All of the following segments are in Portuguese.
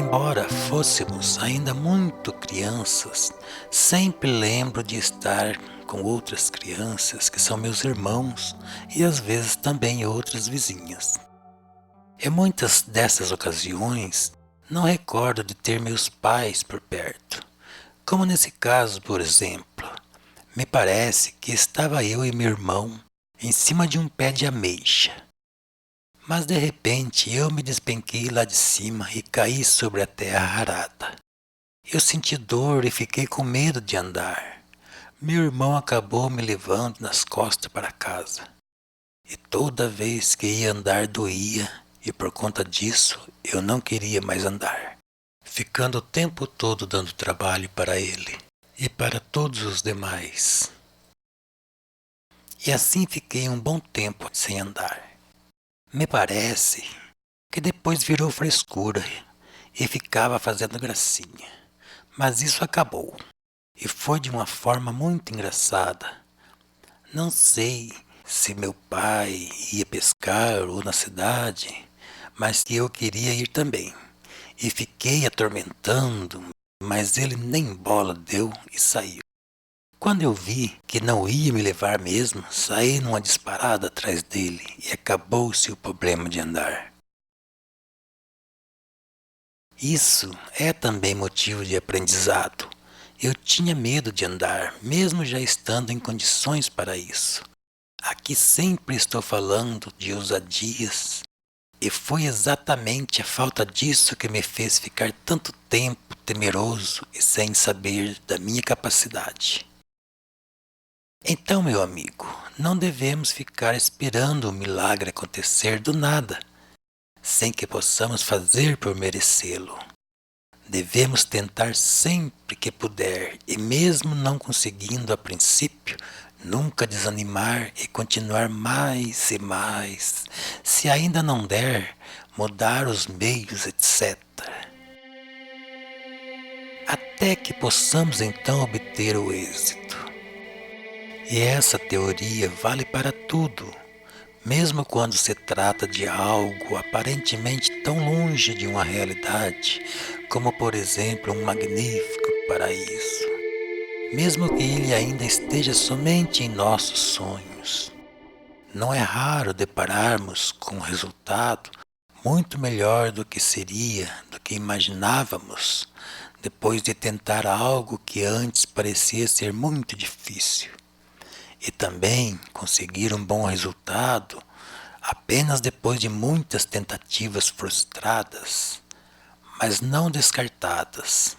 Embora fôssemos ainda muito crianças, sempre lembro de estar com outras crianças que são meus irmãos e às vezes também outras vizinhas. Em muitas dessas ocasiões, não recordo de ter meus pais por perto, como nesse caso, por exemplo. Me parece que estava eu e meu irmão em cima de um pé de ameixa. Mas de repente eu me despenquei lá de cima e caí sobre a terra arada. Eu senti dor e fiquei com medo de andar. Meu irmão acabou me levando nas costas para casa. E toda vez que ia andar doía, e por conta disso eu não queria mais andar, ficando o tempo todo dando trabalho para ele e para todos os demais. E assim fiquei um bom tempo sem andar. Me parece que depois virou frescura e ficava fazendo gracinha. Mas isso acabou. E foi de uma forma muito engraçada. Não sei se meu pai ia pescar ou na cidade, mas que eu queria ir também. E fiquei atormentando, mas ele nem bola deu e saiu. Quando eu vi que não ia me levar mesmo, saí numa disparada atrás dele e acabou-se o problema de andar. Isso é também motivo de aprendizado. Eu tinha medo de andar, mesmo já estando em condições para isso. Aqui sempre estou falando de ousadias, e foi exatamente a falta disso que me fez ficar tanto tempo temeroso e sem saber da minha capacidade. Então, meu amigo, não devemos ficar esperando o milagre acontecer do nada, sem que possamos fazer por merecê-lo. Devemos tentar sempre que puder e mesmo não conseguindo a princípio, nunca desanimar e continuar mais e mais. Se ainda não der, mudar os meios, etc. Até que possamos então obter o êxito. E essa teoria vale para tudo. Mesmo quando se trata de algo aparentemente tão longe de uma realidade, como por exemplo um magnífico paraíso, mesmo que ele ainda esteja somente em nossos sonhos, não é raro depararmos com um resultado muito melhor do que seria, do que imaginávamos, depois de tentar algo que antes parecia ser muito difícil. E também conseguir um bom resultado apenas depois de muitas tentativas frustradas, mas não descartadas.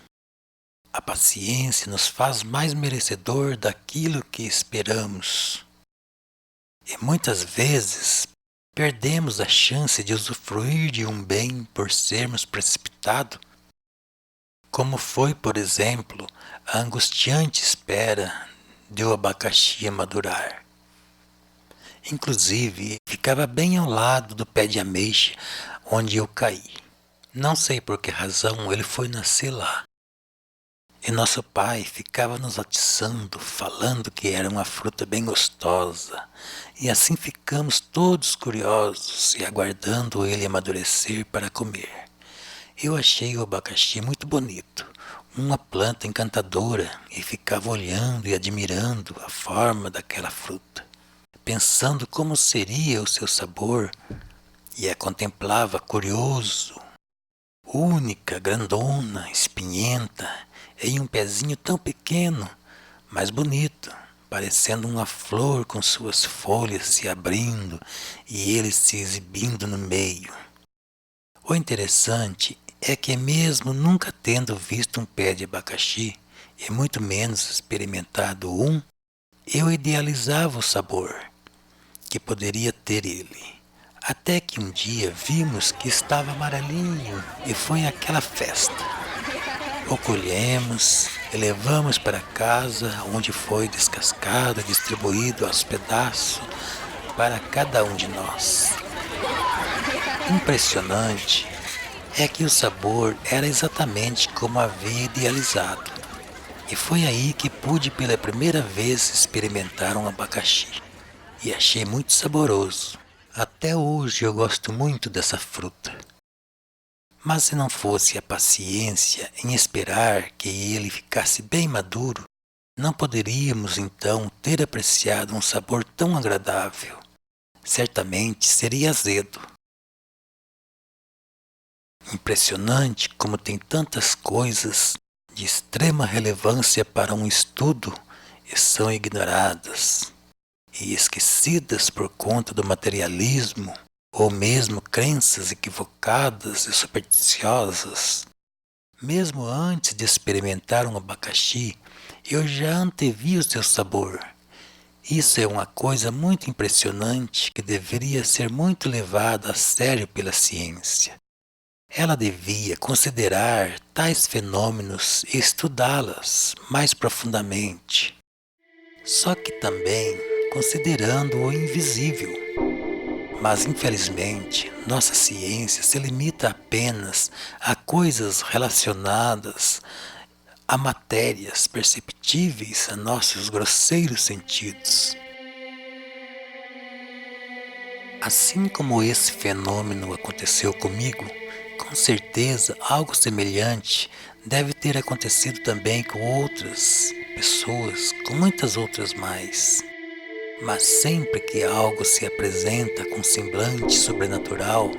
A paciência nos faz mais merecedor daquilo que esperamos. E muitas vezes perdemos a chance de usufruir de um bem por sermos precipitados, como foi, por exemplo, a angustiante espera de o abacaxi madurar. Inclusive, ficava bem ao lado do pé de ameixa onde eu caí. Não sei por que razão ele foi nascer lá. E nosso pai ficava nos atiçando, falando que era uma fruta bem gostosa. E assim ficamos todos curiosos e aguardando ele amadurecer para comer. Eu achei o abacaxi muito bonito, uma planta encantadora, e ficava olhando e admirando a forma daquela fruta, pensando como seria o seu sabor, e a contemplava curioso, única, grandona, espinhenta, em um pezinho tão pequeno, mas bonito, parecendo uma flor com suas folhas se abrindo e ele se exibindo no meio. O interessante é que mesmo nunca tendo visto um pé de abacaxi, e muito menos experimentado um, eu idealizava o sabor que poderia ter ele. Até que um dia vimos que estava amarelinho e foi aquela festa. O colhemos e levamos para casa, onde foi descascado e distribuído aos pedaços para cada um de nós. Impressionante é que o sabor era exatamente como havia idealizado. E foi aí que pude pela primeira vez experimentar um abacaxi. E achei muito saboroso. Até hoje eu gosto muito dessa fruta. Mas se não fosse a paciência em esperar que ele ficasse bem maduro, não poderíamos então ter apreciado um sabor tão agradável. Certamente seria azedo. Impressionante como tem tantas coisas de extrema relevância para um estudo e são ignoradas e esquecidas por conta do materialismo ou mesmo crenças equivocadas e supersticiosas. Mesmo antes de experimentar um abacaxi, eu já antevi o seu sabor. Isso é uma coisa muito impressionante que deveria ser muito levada a sério pela ciência. Ela devia considerar tais fenômenos e estudá-las mais profundamente. Só que também considerando o invisível. Mas infelizmente, nossa ciência se limita apenas a coisas relacionadas a matérias perceptíveis a nossos grosseiros sentidos. Assim como esse fenômeno aconteceu comigo, com certeza algo semelhante deve ter acontecido também com outras pessoas, com muitas outras mais. Mas sempre que algo se apresenta com semblante sobrenatural,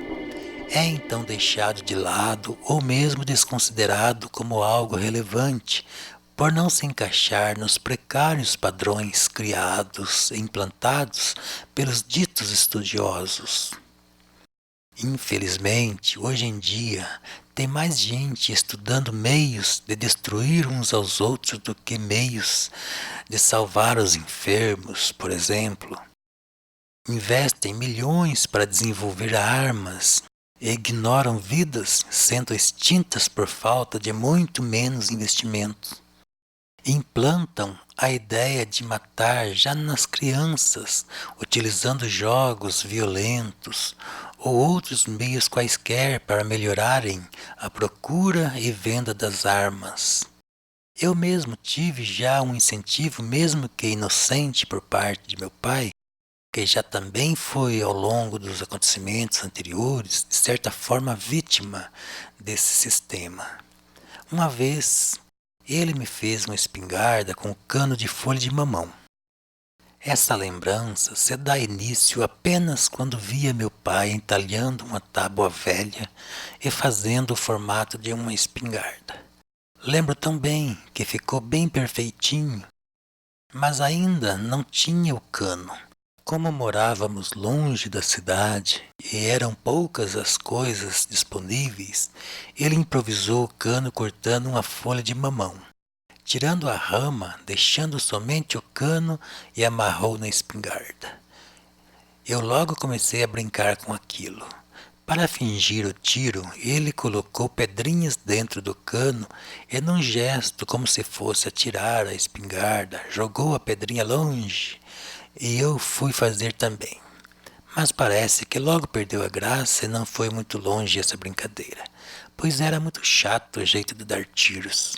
é então deixado de lado ou mesmo desconsiderado como algo relevante, por não se encaixar nos precários padrões criados e implantados pelos ditos estudiosos. Infelizmente, hoje em dia, tem mais gente estudando meios de destruir uns aos outros do que meios de salvar os enfermos, por exemplo. Investem milhões para desenvolver armas e ignoram vidas sendo extintas por falta de muito menos investimento. Implantam a ideia de matar já nas crianças, utilizando jogos violentos ou outros meios quaisquer para melhorarem a procura e venda das armas. Eu mesmo tive já um incentivo, mesmo que inocente, por parte de meu pai, que já também foi ao longo dos acontecimentos anteriores, de certa forma vítima desse sistema. Uma vez, ele me fez uma espingarda com cano de folha de mamão. Essa lembrança se dá início apenas quando via meu pai entalhando uma tábua velha e fazendo o formato de uma espingarda. Lembro também que ficou bem perfeitinho, mas ainda não tinha o cano. Como morávamos longe da cidade e eram poucas as coisas disponíveis, ele improvisou o cano cortando uma folha de mamão, tirando a rama, deixando somente o cano e amarrou na espingarda. Eu logo comecei a brincar com aquilo. Para fingir o tiro, ele colocou pedrinhas dentro do cano e, num gesto como se fosse atirar a espingarda, jogou a pedrinha longe. E eu fui fazer também. Mas parece que logo perdeu a graça e não foi muito longe essa brincadeira, pois era muito chato o jeito de dar tiros.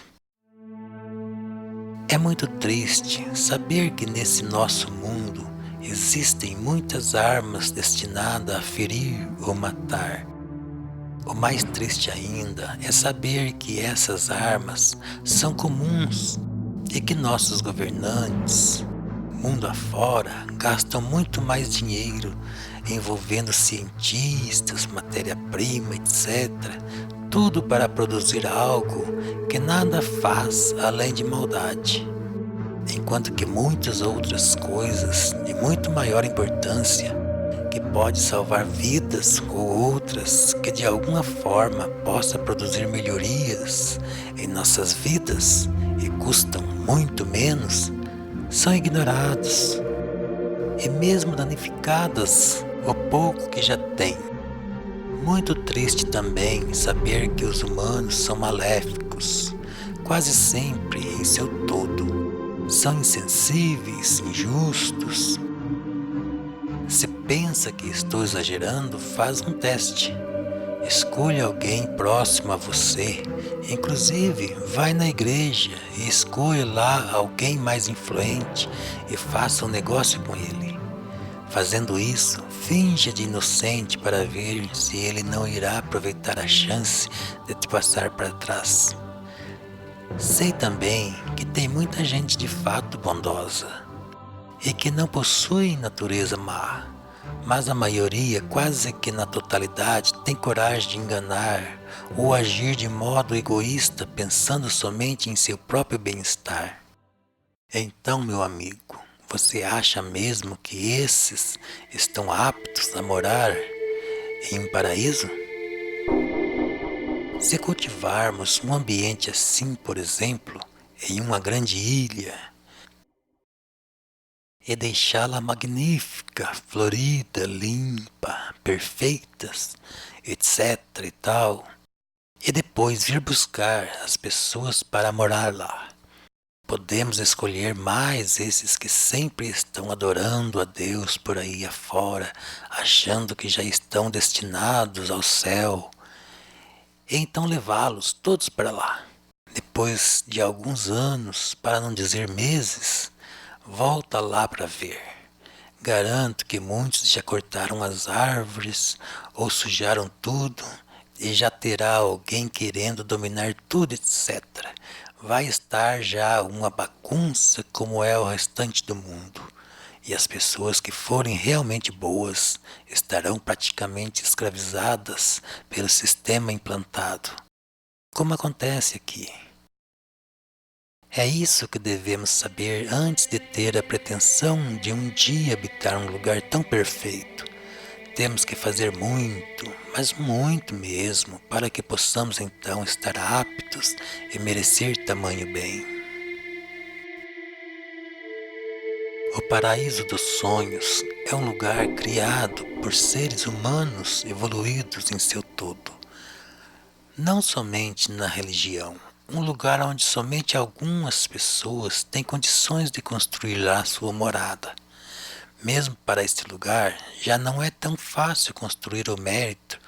É muito triste saber que nesse nosso mundo existem muitas armas destinadas a ferir ou matar. O mais triste ainda é saber que essas armas são comuns e que nossos governantes, mundo afora, gastam muito mais dinheiro envolvendo cientistas, matéria-prima, etc. Tudo para produzir algo que nada faz além de maldade. Enquanto que muitas outras coisas de muito maior importância, que pode salvar vidas ou outras que de alguma forma possa produzir melhorias em nossas vidas e custam muito menos, são ignorados e mesmo danificadas o pouco que já têm. Muito triste também saber que os humanos são maléficos, quase sempre em seu todo. São insensíveis, injustos. Se pensa que estou exagerando, faz um teste. Escolha alguém próximo a você, inclusive vai na igreja e escolha lá alguém mais influente e faça um negócio com ele. Fazendo isso, finja de inocente para ver se ele não irá aproveitar a chance de te passar para trás. Sei também que tem muita gente de fato bondosa e que não possui natureza má, mas a maioria, quase que na totalidade, tem coragem de enganar ou agir de modo egoísta pensando somente em seu próprio bem-estar. Então, meu amigo, você acha mesmo que esses estão aptos a morar em um paraíso? Se cultivarmos um ambiente assim, por exemplo, em uma grande ilha, e deixá-la magnífica, florida, limpa, perfeitas, etc e tal, e depois vir buscar as pessoas para morar lá. Podemos escolher mais esses que sempre estão adorando a Deus por aí afora, achando que já estão destinados ao céu, e então levá-los todos para lá. Depois de alguns anos, para não dizer meses, volta lá para ver. Garanto que muitos já cortaram as árvores ou sujaram tudo e já terá alguém querendo dominar tudo, etc. Vai estar já uma bagunça como é o restante do mundo. E as pessoas que forem realmente boas estarão praticamente escravizadas pelo sistema implantado, como acontece aqui. É isso que devemos saber antes de ter a pretensão de um dia habitar um lugar tão perfeito. Temos que fazer muito, mas muito mesmo, para que possamos então estar aptos e merecer tamanho bem. O paraíso dos sonhos é um lugar criado por seres humanos evoluídos em seu todo. Não somente na religião, um lugar onde somente algumas pessoas têm condições de construir lá sua morada. Mesmo para este lugar, já não é tão fácil construir o mérito.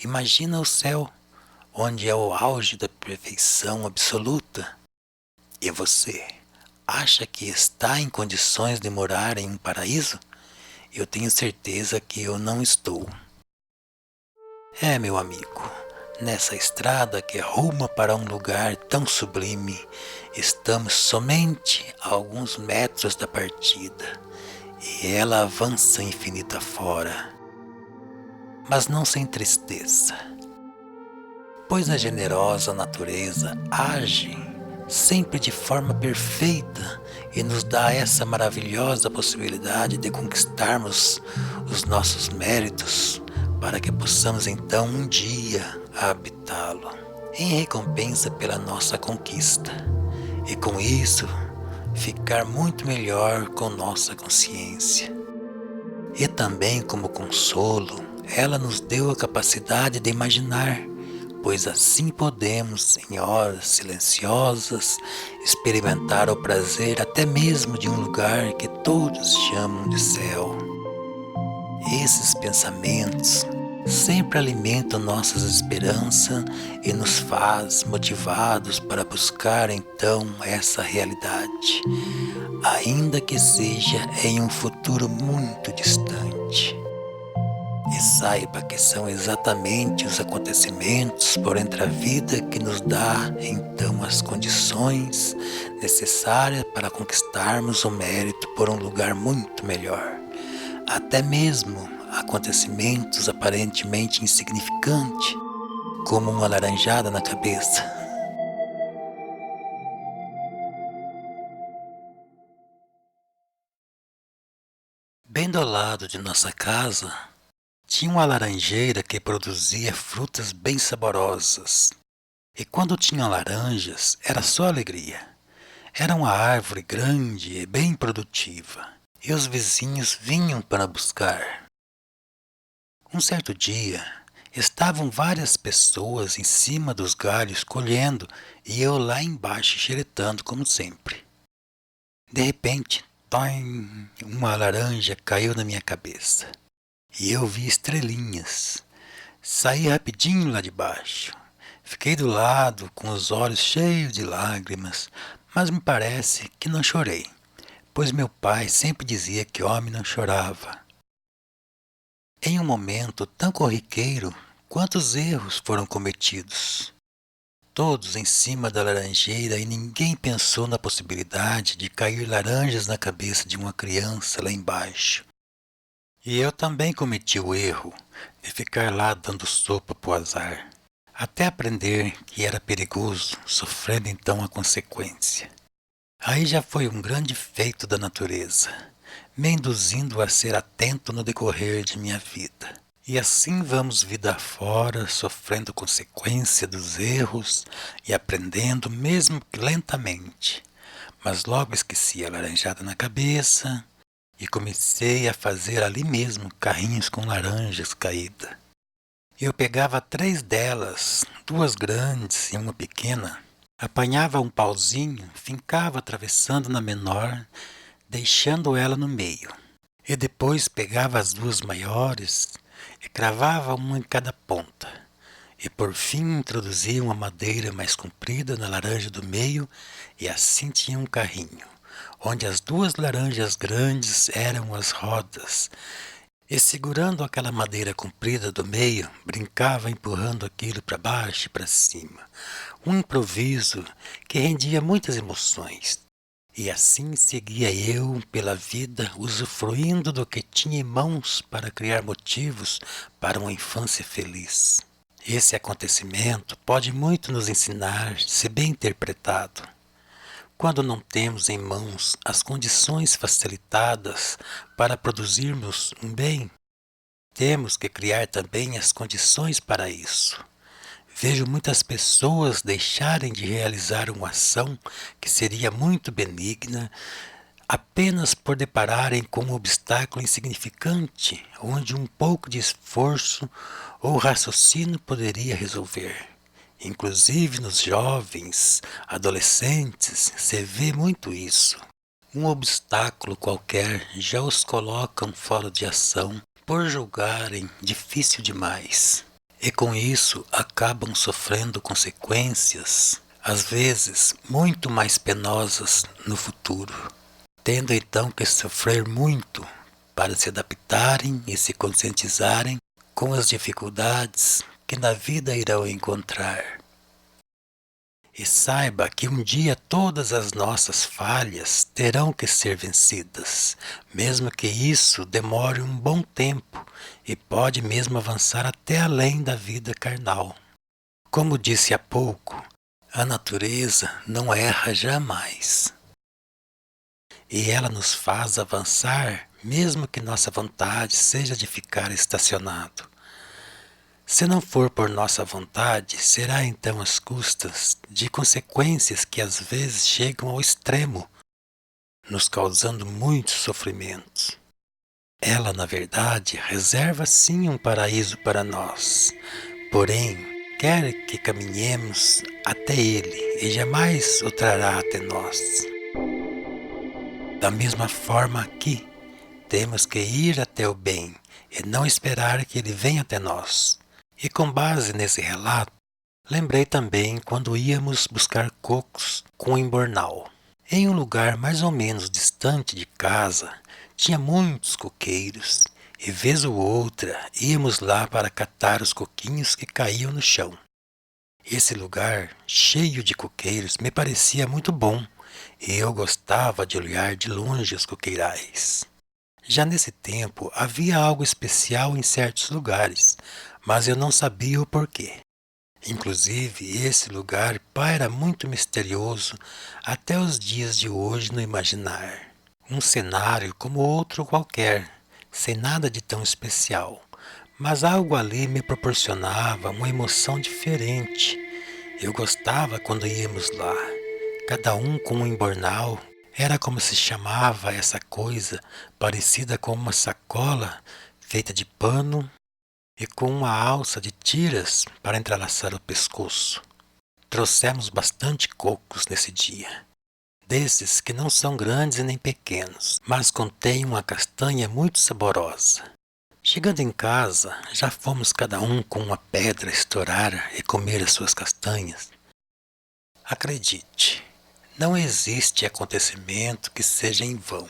Imagina o céu, onde é o auge da perfeição absoluta. E você, acha que está em condições de morar em um paraíso? Eu tenho certeza que eu não estou. É, meu amigo, nessa estrada que ruma para um lugar tão sublime, estamos somente a alguns metros da partida, e ela avança infinita fora. Mas não sem tristeza, pois a generosa natureza age sempre de forma perfeita e nos dá essa maravilhosa possibilidade de conquistarmos os nossos méritos para que possamos então um dia habitá-lo, em recompensa pela nossa conquista, e com isso ficar muito melhor com nossa consciência. E também como consolo, ela nos deu a capacidade de imaginar, pois assim podemos, em horas silenciosas, experimentar o prazer até mesmo de um lugar que todos chamam de céu. Esses pensamentos sempre alimentam nossas esperanças e nos faz motivados para buscar então essa realidade, ainda que seja em um futuro muito distante. E saiba que são exatamente os acontecimentos por entre a vida que nos dá então as condições necessárias para conquistarmos o mérito por um lugar muito melhor. Até mesmo acontecimentos aparentemente insignificantes, como uma laranjada na cabeça. Bem do lado de nossa casa, tinha uma laranjeira que produzia frutas bem saborosas. E quando tinha laranjas, era só alegria. Era uma árvore grande e bem produtiva, e os vizinhos vinham para buscar. Um certo dia, estavam várias pessoas em cima dos galhos colhendo e eu lá embaixo xeretando como sempre. De repente, toim, uma laranja caiu na minha cabeça e eu vi estrelinhas. Saí rapidinho lá de baixo. Fiquei do lado com os olhos cheios de lágrimas, mas me parece que não chorei, pois meu pai sempre dizia que homem não chorava. Em um momento tão corriqueiro, quantos erros foram cometidos? Todos em cima da laranjeira e ninguém pensou na possibilidade de cair laranjas na cabeça de uma criança lá embaixo. E eu também cometi o erro de ficar lá dando sopa pro azar, até aprender que era perigoso, sofrendo então a consequência. Aí já foi um grande feito da natureza, me induzindo a ser atento no decorrer de minha vida. E assim vamos vida fora, sofrendo consequência dos erros e aprendendo, mesmo que lentamente. Mas logo esqueci a laranjada na cabeça e comecei a fazer ali mesmo carrinhos com laranjas caídas. Eu pegava 3 delas, 2 grandes e uma pequena, apanhava um pauzinho, fincava atravessando na menor, deixando ela no meio. E depois pegava as 2 maiores e cravava uma em cada ponta. E por fim introduzia uma madeira mais comprida na laranja do meio e assim tinha um carrinho, onde as 2 laranjas grandes eram as rodas. E segurando aquela madeira comprida do meio, brincava empurrando aquilo para baixo e para cima. Um improviso que rendia muitas emoções. E assim seguia eu pela vida, usufruindo do que tinha em mãos para criar motivos para uma infância feliz. Esse acontecimento pode muito nos ensinar, se bem interpretado. Quando não temos em mãos as condições facilitadas para produzirmos um bem, temos que criar também as condições para isso. Vejo muitas pessoas deixarem de realizar uma ação que seria muito benigna apenas por depararem com um obstáculo insignificante, onde um pouco de esforço ou raciocínio poderia resolver. Inclusive nos jovens, adolescentes, se vê muito isso. Um obstáculo qualquer já os colocam fora de ação por julgarem difícil demais. E com isso acabam sofrendo consequências, às vezes muito mais penosas no futuro, tendo então que sofrer muito para se adaptarem e se conscientizarem com as dificuldades que na vida irão encontrar. E saiba que um dia todas as nossas falhas terão que ser vencidas, mesmo que isso demore um bom tempo e pode mesmo avançar até além da vida carnal. Como disse há pouco, a natureza não erra jamais. E ela nos faz avançar, mesmo que nossa vontade seja de ficar estacionado. Se não for por nossa vontade, será então às custas de consequências que às vezes chegam ao extremo, nos causando muitos sofrimentos. Ela, na verdade, reserva sim um paraíso para nós, porém, quer que caminhemos até ele e jamais o trará até nós. Da mesma forma aqui, temos que ir até o bem e não esperar que ele venha até nós. E com base nesse relato, lembrei também quando íamos buscar cocos com embornal. Em um lugar mais ou menos distante de casa, tinha muitos coqueiros, e vez ou outra íamos lá para catar os coquinhos que caíam no chão. Esse lugar, cheio de coqueiros, me parecia muito bom, e eu gostava de olhar de longe os coqueirais. Já nesse tempo havia algo especial em certos lugares, mas eu não sabia o porquê. Inclusive, esse lugar paira muito misterioso até os dias de hoje no imaginar. Um cenário como outro qualquer, sem nada de tão especial, mas algo ali me proporcionava uma emoção diferente. Eu gostava quando íamos lá, cada um com um embornal. Era como se chamava essa coisa, parecida com uma sacola feita de pano e com uma alça de tiras para entrelaçar o pescoço. Trouxemos bastante cocos nesse dia, desses que não são grandes e nem pequenos, mas contêm uma castanha muito saborosa. Chegando em casa, já fomos cada um com uma pedra estourar e comer as suas castanhas. Acredite, não existe acontecimento que seja em vão.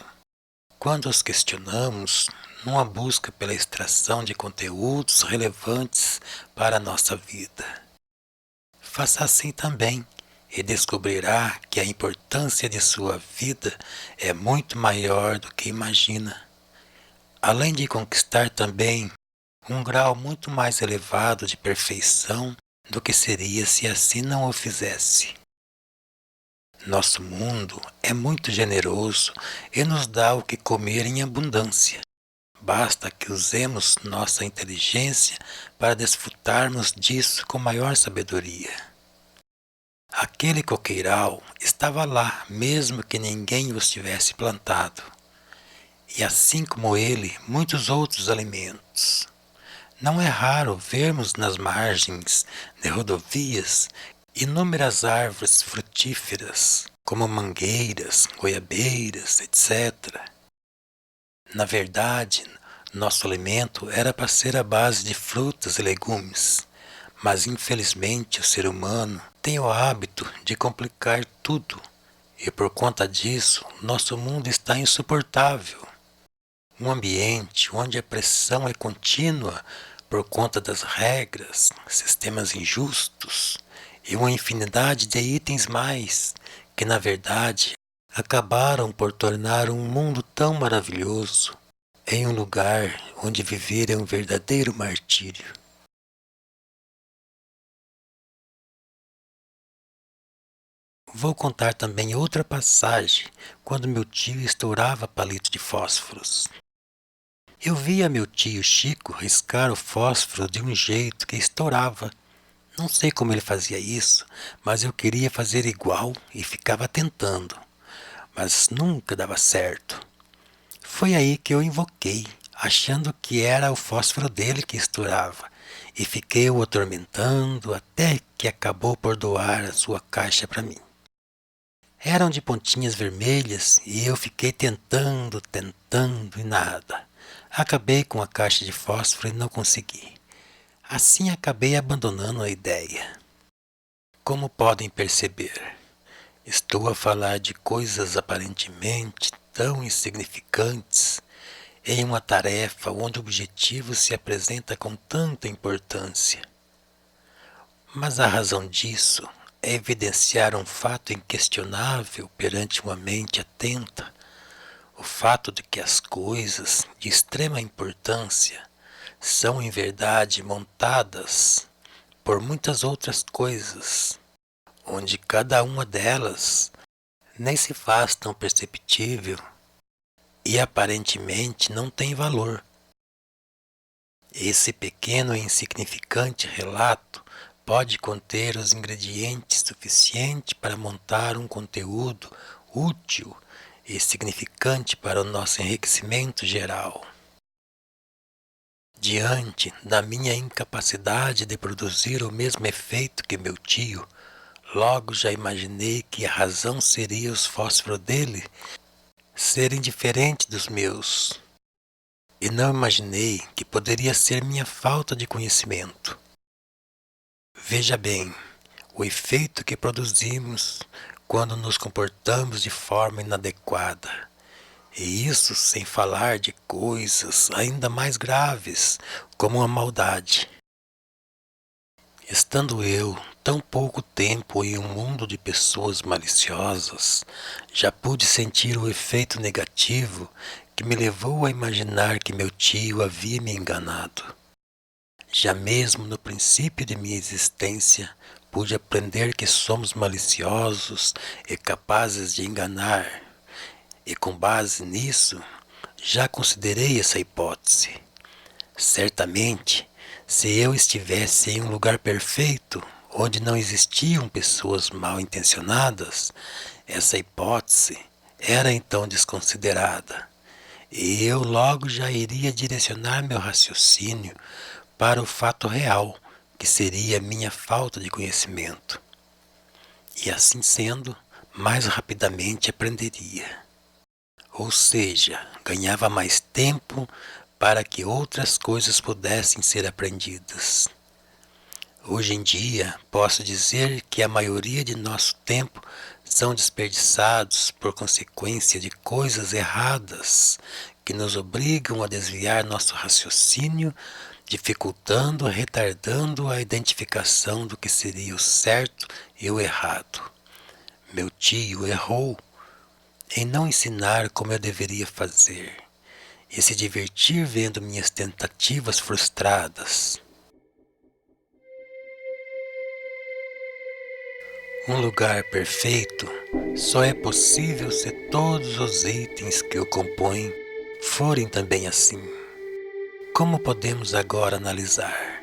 Quando os questionamos, numa busca pela extração de conteúdos relevantes para a nossa vida. Faça assim também e descobrirá que a importância de sua vida é muito maior do que imagina, além de conquistar também um grau muito mais elevado de perfeição do que seria se assim não o fizesse. Nosso mundo é muito generoso e nos dá o que comer em abundância. Basta que usemos nossa inteligência para desfrutarmos disso com maior sabedoria. Aquele coqueiral estava lá, mesmo que ninguém os tivesse plantado. E assim como ele, muitos outros alimentos. Não é raro vermos nas margens de rodovias inúmeras árvores frutíferas, como mangueiras, goiabeiras, etc. Na verdade, nosso alimento era para ser à base de frutas e legumes, mas infelizmente o ser humano tem o hábito de complicar tudo, e por conta disso, nosso mundo está insuportável. Um ambiente onde a pressão é contínua por conta das regras, sistemas injustos e uma infinidade de itens mais que, na verdade, acabaram por tornar um mundo tão maravilhoso em um lugar onde viver é um verdadeiro martírio. Vou contar também outra passagem quando meu tio estourava palito de fósforos. Eu via meu tio Chico riscar o fósforo de um jeito que estourava. Não sei como ele fazia isso, mas eu queria fazer igual e ficava tentando, mas nunca dava certo. Foi aí que eu invoquei, achando que era o fósforo dele que estourava, e fiquei o atormentando até que acabou por doar a sua caixa para mim. Eram de pontinhas vermelhas e eu fiquei tentando e nada. Acabei com a caixa de fósforo e não consegui. Assim acabei abandonando a ideia. Como podem perceber, estou a falar de coisas aparentemente tão insignificantes em uma tarefa onde o objetivo se apresenta com tanta importância. Mas a razão disso é evidenciar um fato inquestionável perante uma mente atenta, o fato de que as coisas de extrema importância são em verdade montadas por muitas outras coisas, onde cada uma delas nem se faz tão perceptível e aparentemente não tem valor. Esse pequeno e insignificante relato pode conter os ingredientes suficientes para montar um conteúdo útil e significante para o nosso enriquecimento geral. Diante da minha incapacidade de produzir o mesmo efeito que meu tio, logo já imaginei que a razão seria os fósforos dele serem diferentes dos meus. E não imaginei que poderia ser minha falta de conhecimento. Veja bem, o efeito que produzimos quando nos comportamos de forma inadequada. E isso sem falar de coisas ainda mais graves, como a maldade. Estando eu tão pouco tempo em um mundo de pessoas maliciosas, já pude sentir o efeito negativo que me levou a imaginar que meu tio havia me enganado. Já mesmo no princípio de minha existência, pude aprender que somos maliciosos e capazes de enganar, e com base nisso, já considerei essa hipótese. Certamente, se eu estivesse em um lugar perfeito, onde não existiam pessoas mal intencionadas, essa hipótese era então desconsiderada, e eu logo já iria direcionar meu raciocínio para o fato real, que seria minha falta de conhecimento. E assim sendo, mais rapidamente aprenderia. Ou seja, ganhava mais tempo para que outras coisas pudessem ser aprendidas. Hoje em dia, posso dizer que a maioria de nosso tempo são desperdiçados por consequência de coisas erradas que nos obrigam a desviar nosso raciocínio, dificultando, retardando a identificação do que seria o certo e o errado. Meu tio errou em não ensinar como eu deveria fazer e se divertir vendo minhas tentativas frustradas. Um lugar perfeito só é possível se todos os itens que o compõem forem também assim. Como podemos agora analisar?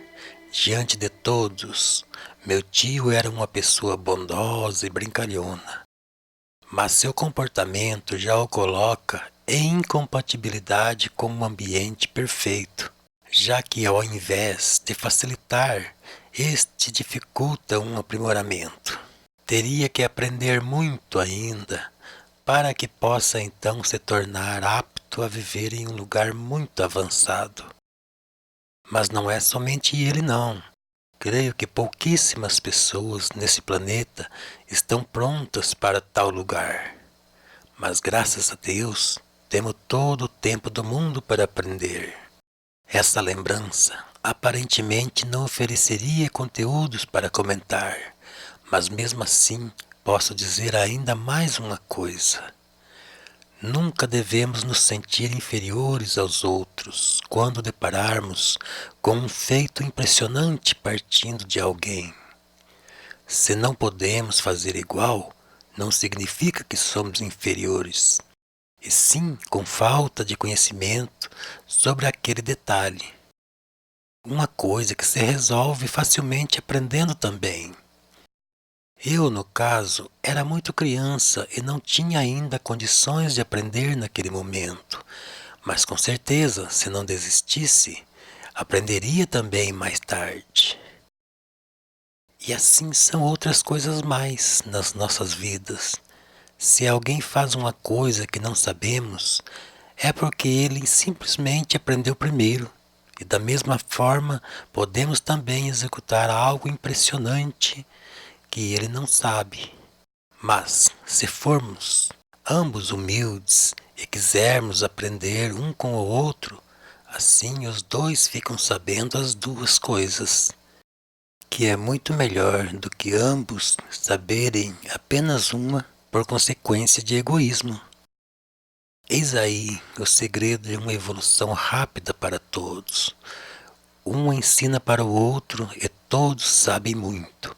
Diante de todos, meu tio era uma pessoa bondosa e brincalhona, mas seu comportamento já o coloca em incompatibilidade com um ambiente perfeito, já que ao invés de facilitar, este dificulta um aprimoramento. Teria que aprender muito ainda para que possa então se tornar apto a viver em um lugar muito avançado. Mas não é somente ele não. Creio que pouquíssimas pessoas nesse planeta estão prontas para tal lugar. Mas graças a Deus, temos todo o tempo do mundo para aprender. Essa lembrança aparentemente não ofereceria conteúdos para comentar, mas mesmo assim posso dizer ainda mais uma coisa. Nunca devemos nos sentir inferiores aos outros quando depararmos com um feito impressionante partindo de alguém. Se não podemos fazer igual, não significa que somos inferiores, e sim com falta de conhecimento sobre aquele detalhe. Uma coisa que se resolve facilmente aprendendo também. Eu, no caso, era muito criança e não tinha ainda condições de aprender naquele momento, mas com certeza, se não desistisse, aprenderia também mais tarde. E assim são outras coisas mais nas nossas vidas. Se alguém faz uma coisa que não sabemos, é porque ele simplesmente aprendeu primeiro. E da mesma forma, podemos também executar algo impressionante que ele não sabe. Mas, se formos ambos humildes e quisermos aprender um com o outro, assim os dois ficam sabendo as duas coisas, que é muito melhor do que ambos saberem apenas uma por consequência de egoísmo. Eis aí o segredo de uma evolução rápida para todos. Um ensina para o outro e todos sabem muito.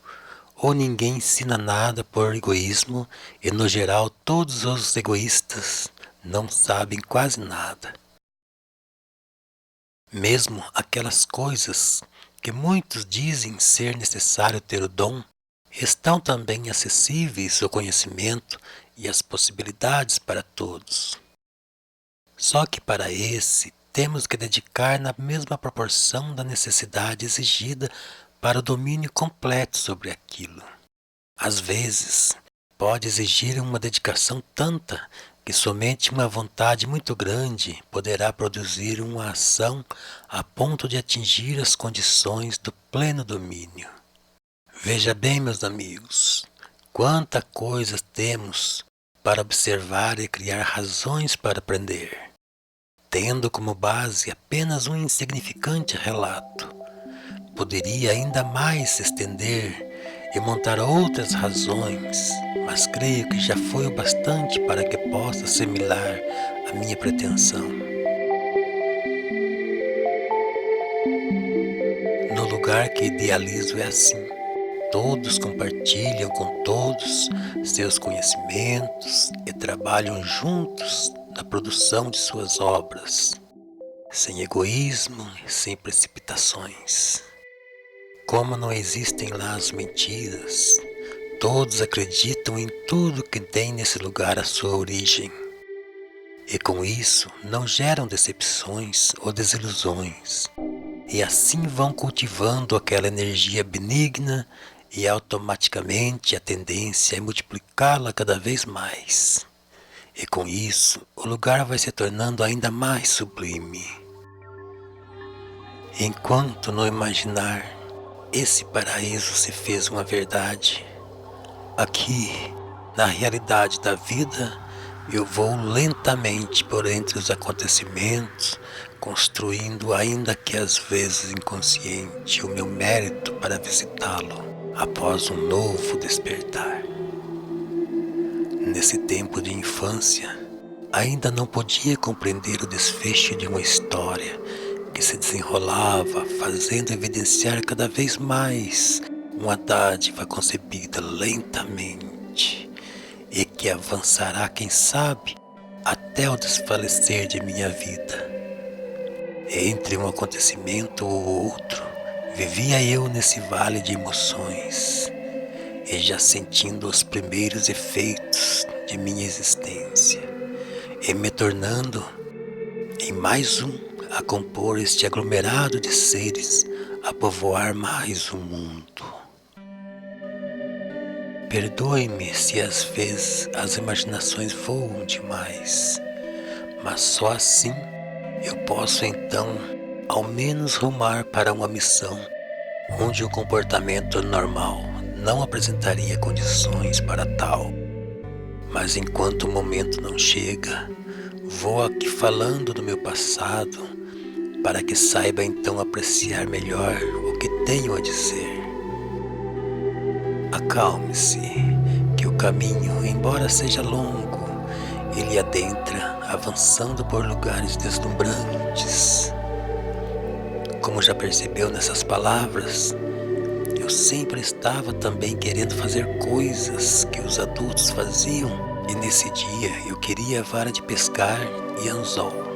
Ou ninguém ensina nada por egoísmo e, no geral, todos os egoístas não sabem quase nada. Mesmo aquelas coisas que muitos dizem ser necessário ter o dom, estão também acessíveis ao conhecimento e às possibilidades para todos. Só que para esse temos que dedicar na mesma proporção da necessidade exigida para o domínio completo sobre aquilo. Às vezes, pode exigir uma dedicação tanta que somente uma vontade muito grande poderá produzir uma ação a ponto de atingir as condições do pleno domínio. Veja bem, meus amigos, quanta coisa temos para observar e criar razões para aprender, tendo como base apenas um insignificante relato. Poderia ainda mais se estender e montar outras razões, mas creio que já foi o bastante para que possa assimilar a minha pretensão. No lugar que idealizo é assim. Todos compartilham com todos seus conhecimentos e trabalham juntos na produção de suas obras, sem egoísmo e sem precipitações. Como não existem lá as mentiras, todos acreditam em tudo que tem nesse lugar a sua origem. E com isso não geram decepções ou desilusões. E assim vão cultivando aquela energia benigna e automaticamente a tendência é multiplicá-la cada vez mais. E com isso o lugar vai se tornando ainda mais sublime. Enquanto no imaginar, esse paraíso se fez uma verdade. Aqui, na realidade da vida, Eu vou lentamente por entre os acontecimentos, construindo, ainda que às vezes inconsciente, o meu mérito para visitá-lo após um novo despertar. Nesse tempo de infância, ainda não podia compreender o desfecho de uma história que se desenrolava, fazendo evidenciar cada vez mais uma dádiva concebida lentamente e que avançará, quem sabe, até o desfalecer de minha vida. Entre um acontecimento ou outro, vivia eu nesse vale de emoções, e já sentindo os primeiros efeitos de minha existência, e me tornando em mais um a compor este aglomerado de seres, a povoar mais o mundo. Perdoe-me se às vezes as imaginações voam demais, mas só assim eu posso então ao menos rumar para uma missão onde o comportamento normal não apresentaria condições para tal. Mas enquanto o momento não chega, vou aqui falando do meu passado para que saiba então apreciar melhor o que tenho a dizer. Acalme-se, que o caminho, embora seja longo, ele adentra, avançando por lugares deslumbrantes. Como já percebeu nessas palavras, eu sempre estava também querendo fazer coisas que os adultos faziam, e nesse dia eu queria a vara de pescar e anzol.